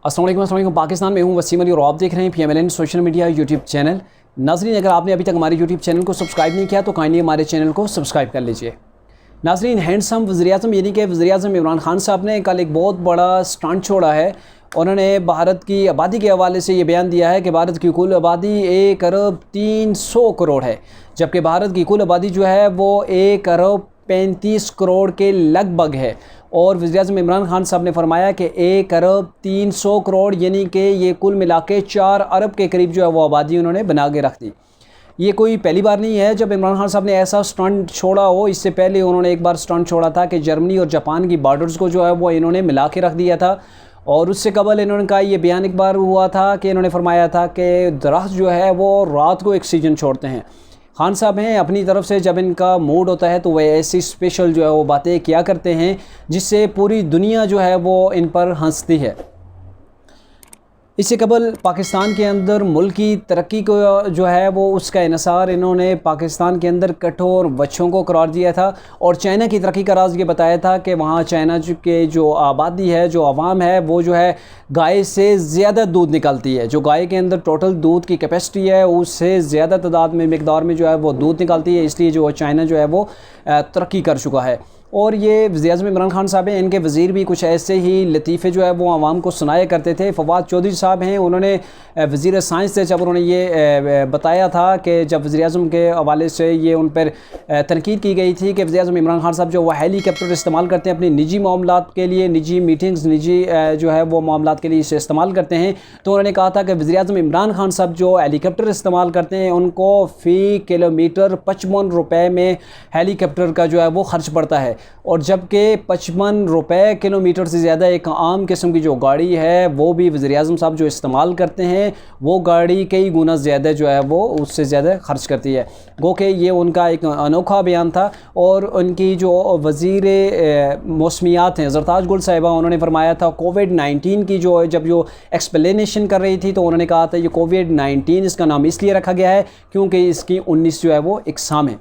अस्सलाम वालेकुम। पाकिस्तान में हूँ वसीम अली और आप देख रहे हैं PMLN social media YouTube channel. नाज़रीन, अगर आपने अभी तक हमारे यूट्यूब चैनल को सब्सक्राइब नहीं किया तो काइंडली हमारे चैनल को सब्सक्राइब कर लीजिए। नाज़रीन, हैंडसम वज़ीर-ए-आज़म यानी कि वज़ीर-ए-आज़म इमरान खान साहब ने कल एक बहुत बड़ा स्टंट छोड़ा है। उन्होंने भारत की आबादी के हवाले से ये बयान दिया है कि भारत की कुल आबादी 1 अरब 300 करोड़ है, जबकि भारत की कुल आबादी जो है वो 1 अरब 35 करोड़ के लगभग है। और वज़ीर-ए-आज़म इमरान खान साहब ने फरमाया कि 1 अरब 300 करोड़ यानी कि ये कुल मिला के 4 अरब के करीब जो है वो आबादी उन्होंने बना के रख दी। ये कोई पहली बार नहीं है जब इमरान खान साहब ने ऐसा स्टंट छोड़ा हो। इससे पहले उन्होंने एक बार स्टंट छोड़ा था कि जर्मनी और जापान की बॉर्डर्स को जो है वो इन्होंने मिला के रख दिया था। और उससे कबल इन्होंने कहा, ये बयान एक बार हुआ था कि इन्होंने फरमाया था कि दरख्त जो है वो रात को ऑक्सीजन छोड़ते हैं। खान साहब हैं, अपनी तरफ से जब इनका मूड होता है तो वह ऐसी स्पेशल जो है वो बातें किया करते हैं जिससे पूरी दुनिया जो है वो इन पर हंसती है। इससे कबल पाकिस्तान के अंदर मुल्क की तरक्की को जो है वो उसका इन्हिसार इन्होंने पाकिस्तान के अंदर कठोर बच्चों को करार दिया था। और चाइना की तरक्की का राज ये बताया था कि वहाँ चाइना के जो आबादी है, जो आवाम है, वो जो है गाय से ज़्यादा दूध निकालती है। जो गाय के अंदर टोटल दूध की कैपेसिटी है उससे ज़्यादा तादाद में मिकदार में जो है वो दूध निकालती है। इसलिए जो चाइना जो है वो तरक्की कर चुका है। और ये वज़ीर-ए-आज़म इमरान खान साहब हैं, इनके वज़ीर भी कुछ ऐसे ही लतीफ़े जो है वो आवाम को सुनाया करते थे। फवाद चौधरी साहब हैं, उन्होंने वज़ीर साइंस थे, जब उन्होंने ये बताया था कि जब वज़ीर-ए-आज़म के हवाले से ये उन पर तनकीद की गई थी कि वज़ीर-ए-आज़म इमरान खान साहब जो वो हेलीकॉप्टर इस्तेमाल करते हैं अपनी निजी मामलात के लिए, निजी मीटिंग्स, निजी जो है वो मामलात के लिए इसे इस्तेमाल करते हैं। तो उन्होंने कहा था कि वज़ीर-ए-आज़म इमरान खान साहब जो हेलीकॉप्टर इस्तेमाल करते हैं उनको फ़ी किलोमीटर 55 रुपये में हेलीकॉप्टर का जो है वो ख़र्च पड़ता है। और जबकि 55 रुपये किलोमीटर से ज़्यादा एक आम किस्म की जो गाड़ी है वो भी वज़ीर-ए-आज़म साहब जो इस्तेमाल करते हैं वो गाड़ी कई गुना ज़्यादा जो है वो उससे ज़्यादा खर्च करती है। गो कि ये उनका एक अनोखा बयान था। और उनकी जो वज़ीर मौसमियात हैं ज़रताज गुल साहिबा, उन्होंने फरमाया था कोविड-19 की जो जब जो एक्सप्लेनेशन कर रही थी तो उन्होंने कहा था ये कोविड-19 इसका नाम इसलिए रखा गया है क्योंकि इसकी 19 जो है वो इकसाम है।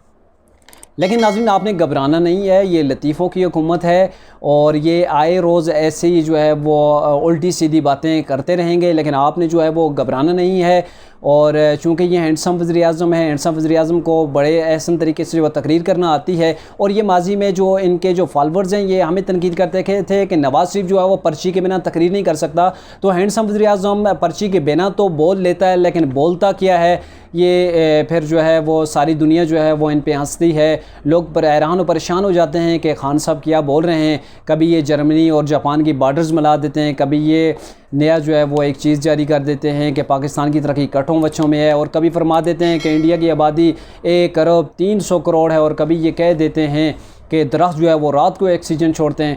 लेकिन नाज़रीन, आपने घबराना नहीं है, ये लतीफ़ों की हुकूमत है और ये आए रोज़ ऐसे ही जो है वो उल्टी सीधी बातें करते रहेंगे, लेकिन आपने जो है वो घबराना नहीं है। और चूँकि ये हैंडसम वज़ीर-ए-आज़म है, हैंडसम वज़ीर-ए-आज़म को बड़े एहसन तरीके से जो तकरीर करना आती है। और ये माजी में जो इनके जो फॉलोअर्स हैं ये हमें तनकीद करते थे कि नवाज़ शरीफ जो है वो पर्ची के बिना तकरीर नहीं कर सकता। तो हैंडसम वज़ीर-ए-आज़म पर्ची के बिना तो बोल लेता है, लेकिन बोलता क्या है ये फिर जो है वो सारी दुनिया जो है वो इन पे हंसती है। लोग हैरान और परेशान हो जाते हैं कि खान साहब क्या बोल रहे हैं। कभी ये जर्मनी और जापान की बॉर्डर्स मिला देते हैं, कभी ये नया जो है वो एक चीज़ जारी कर देते हैं कि पाकिस्तान की तरक्की कठों बच्चों में है, और कभी फरमा देते हैं कि इंडिया की आबादी 1 अरब 300 करोड़ है, और कभी ये कह देते हैं कि दरख्त जो है वो रात को ऑक्सीजन छोड़ते हैं।